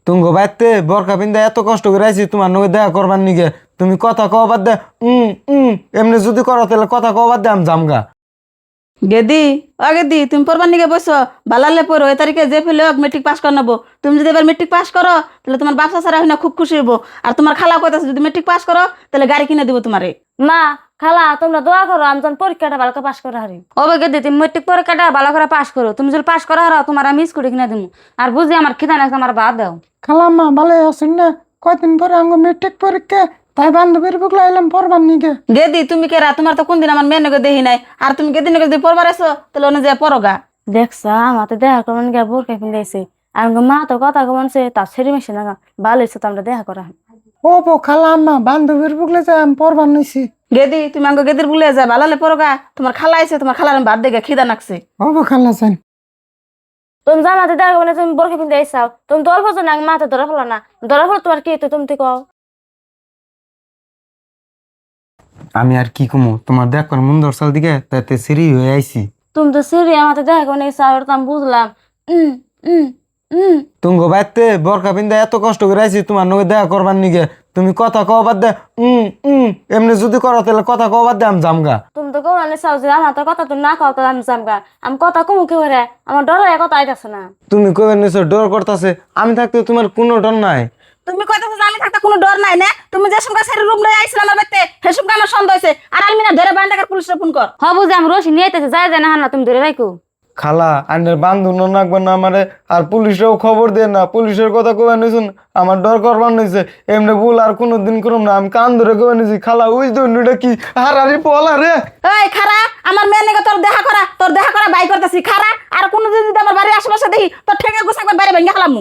তুমি বাইতে বরকা পিন্দা এত কষ্ট করে আইছি তোমার নগে দেখা করবার নিগে তুমি কথা কও বাদ দে এমনি যদি করো তাহলে কথা কও বাদ দে আমি জামগা। গেদি গেদি তুমি পড়বার নিকে বসো বালালে পড়ো এ তারিখে যে ফেলে হোক মেট্রিক পাস করে নেবো। তুমি যদি এবার মেট্রিক পাস করো তাহলে তোমার বাপসা সারা হয় না খুব খুশি হবো। আর তোমার খালা কইতাছে যদি মেট্রিক পাস করো তাহলে গাড়ি কিনে দিব তোমারে। মা খালা তোমরা দোয়া করো আমি যখন পরীক্ষাটা ভালো করে পাস করে হারি। ও গেদি তুমি মেট্রিক পরীক্ষাটা ভালো করে পাস করো। তুমি যদি পাস করা হারাও তোমার আমি স্কুটি কিনে দিব। আর বুঝি আমার খিদা লাগছে আমার বাদ দাও। খালাম্মা ভালো আছেন না? কয়দিন পরে আঙ্গ মেট্রিক পরীক্ষা, তাই বান্ধবীর বুকলা এলাম পড়বার নিকে। গেদি তুমি কেরা? তোমার তো কোনদিন আমার মেয়ে নগে দেখি নাই। আর তুমি গেদি নগে যদি পড়বার আসো তাহলে অন্য যে পড়োগা। দেখছা আমাতে দেখা করবেন গিয়ে বোরকা পিন্দাইছে। আর মা তো কথা কমছে তার ছেড়ে মেশে না ভালো হয়েছে তো আমরা দেখা করা। ও বো খালাম্মা বান্ধবীর বুকলে যে আমি পড়বার নিছি। গেদি তুমি আঙ্গ গেদির বুলে যা বালালে পড়োগা। তোমার খালা আইছে তোমার খালার আমি বাদ দেখে খিদা নাকছে। ও বো খালা চান তুমি জামাতে দেখা করবে তুমি বোরকা পিন্দাইছাও তুমি তো অল্প জন মাথা ধরা ফেলো না। ধরা ফেলো তোমার কি তুমি তো কও। আমি আর কি কমু তোমার দেখবার মন দর্শাল দিকে তাতে সিরি হয়ে আইছি। তুমি তো সিরি আমাতে দেখা করবে চাও তো আমি বুঝলাম। উম উম উম তুমি বাইতে বরকা পিন্দা এত কষ্ট করে আইছি তোমার নগে দেখা করবার নিগে তুমি কথা কও বাদ দে এমনি যদি করো তাহলে কথা কও বাদ দে আমি জামগা। তুমি তো কৌরানে চাও যে আমার তো কথা তুমি না খাও তো আমি জামগা। আমি কথা কমু কি করে আমার ডর কথা আইতাছে না। তুমি কবে নিছো ডর করতেছে? আমি থাকতে তোমার কোনো ডর নাই। তুমি কইতাছো যে আমি থাকতে কোনো ডর নাই না? তুমি যে সঙ্গে সেরি রুম লই আইছিলা আমার বাইতে হে সঙ্গে আমার সন্দেহ হইছে। আর আমি না ধরে বান্দাকার পুলিশে ফোন কর। হ বুঝি আমি রশি নিয়ে আইতেছে যায় যায় না হান্না তুমি ধরে রাখো। খালা আইনের বান্ধব নাকবে না আমারে আর পুলিশেও খবর দিয়ে না। পুলিশের কথা কবে নিছুন আমার ডর করবার নিছে। এমনি ভুল আর কোনোদিন করুম না। আমি কান ধরে কবে নিছি খালা ওই দণ্ডটা কি হারারি পলা রে। এই খারা আমার মেয়ে নেগে তোর দেখা করা বাই করতেছি খারা। আর কোনোদিন যদি আমার বাড়ির আশেপাশে দেখি তোর ঠেঙ্গা গুছাকবার বাইরে ভেঙে খেলাম।